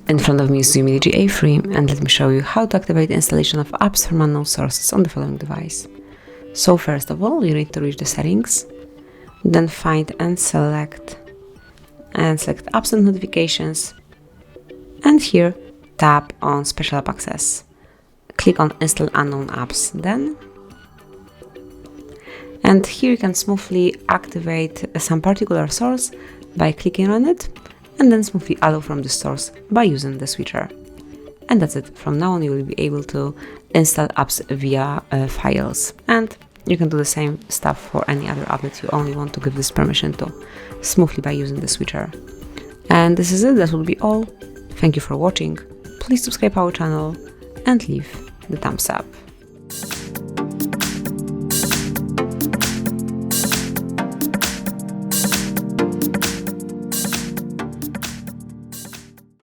In front of me is UMIDIGI A3, and let me show you how to activate installation of apps from unknown sources on the following device. So first of all, you need to reach the settings, then find and select apps and notifications, and here tap on special app access. Click on install unknown apps then, and here you can smoothly activate some particular source by clicking on it, and then smoothly allow from the source by using the switcher. And that's it. From now on you will be able to install apps via files, and you can do the same stuff for any other app that you only want to give this permission to, smoothly by using the switcher. And this is it, that will be all. Thank you for watching. Please subscribe our channel and leave the thumbs up.